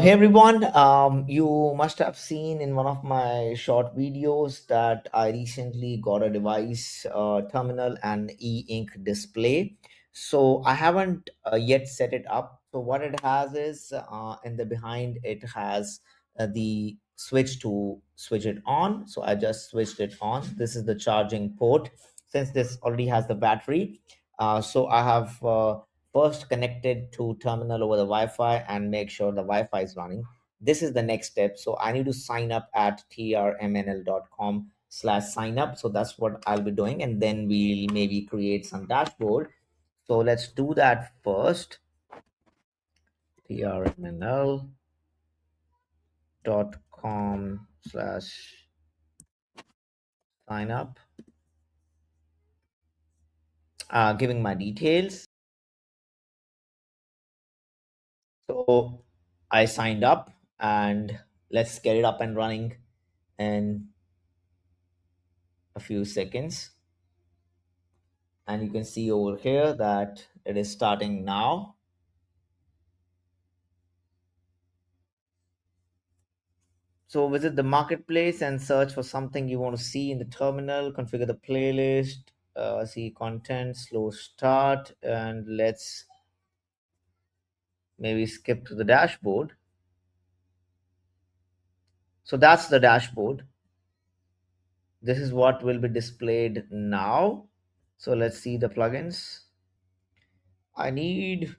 Hey everyone, you must have seen in one of my short videos that I recently got a device, terminal and e-ink display. So I haven't yet set it up. So what it has is in the behind it has the switch to switch it on. So I just switched it on. This is the charging port since this already has the battery. So I have first connected to terminal over the Wi-Fi and make sure the Wi-Fi is running. This is the next step. So I need to sign up at trmnl.com/sign up. So that's what I'll be doing. And then we'll maybe create some dashboard. So let's do that first. trmnl.com/sign up. Giving my details. So I signed up and let's get it up and running in a few seconds. And you can see over here that it is starting now. So visit the marketplace and search for something you want to see in the terminal, configure the playlist, see content, slow start, and let's maybe skip to the dashboard. So that's the dashboard. This is what will be displayed now. So let's see the plugins. I need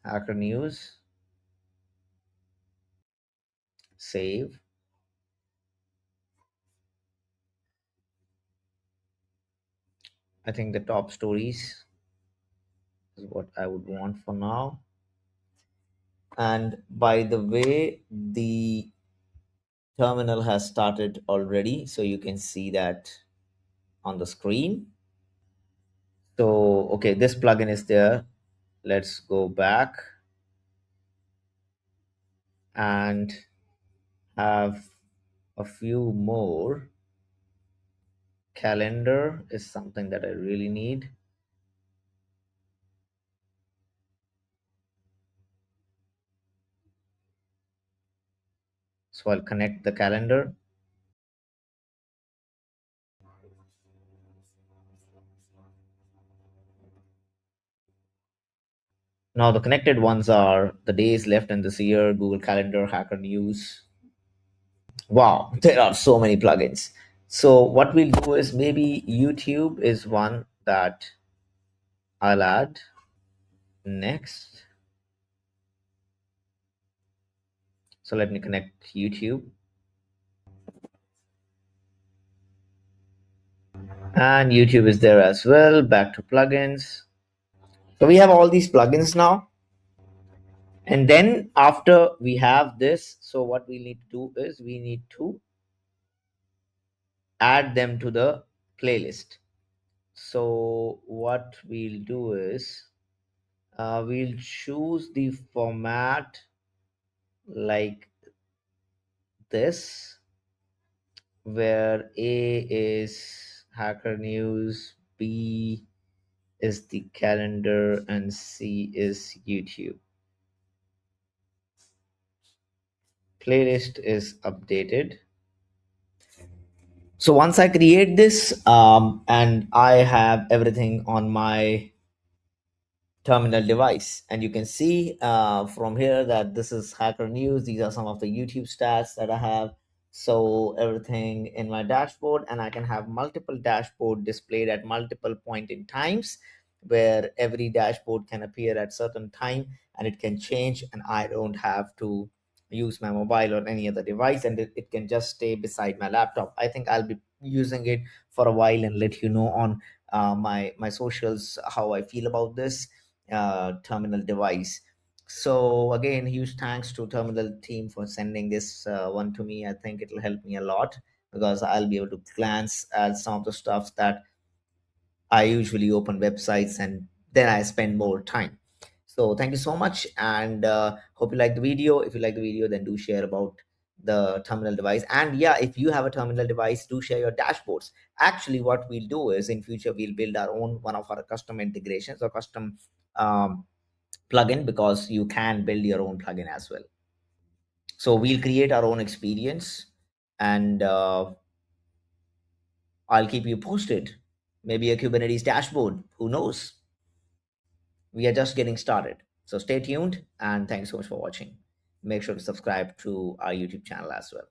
Hacker News, save. I think the top stories is what I would want for now. And by the way, the terminal has started already, so you can see that on the screen. So okay, this plugin is there. Let's go back and have a few more. Calendar is something that I really need. So I'll connect the calendar. Now the connected ones are the days left in this year, Google Calendar, Hacker News. Wow, there are so many plugins. So what we'll do is maybe YouTube is one that I'll add next. So let me connect YouTube. And YouTube is there as well. Back to plugins. So we have all these plugins now. And then after we have this, so what we need to do is we need to add them to the playlist. So what we'll do is we'll choose the format like this, where A is Hacker News, B is the calendar, and C is YouTube. Playlist is updated. So once I create this and I have everything on my terminal device, and you can see from here that this is Hacker News. These are some of the YouTube stats that I have. So everything in my dashboard, and I can have multiple dashboard displayed at multiple point in times, where every dashboard can appear at certain time and it can change, and I don't have to use my mobile or any other device, and it can just stay beside my laptop. I think I'll be using it for a while and let you know on my socials how I feel about this terminal device. So again, huge thanks to terminal team for sending this one to me. I think it'll help me a lot because I'll be able to glance at some of the stuff that I usually open websites and then I spend more time. So thank you so much, and hope you like the video. If you like the video, then do share about the terminal device. And yeah, if you have a terminal device, do share your dashboards. Actually, what we'll do is in future we'll build our own one of our custom integrations or custom um, plugin, because you can build your own plugin as well. So we'll create our own experience, and I'll keep you posted. Maybe a Kubernetes dashboard, who knows? We are just getting started. So stay tuned, and thanks so much for watching. Make sure to subscribe to our YouTube channel as well.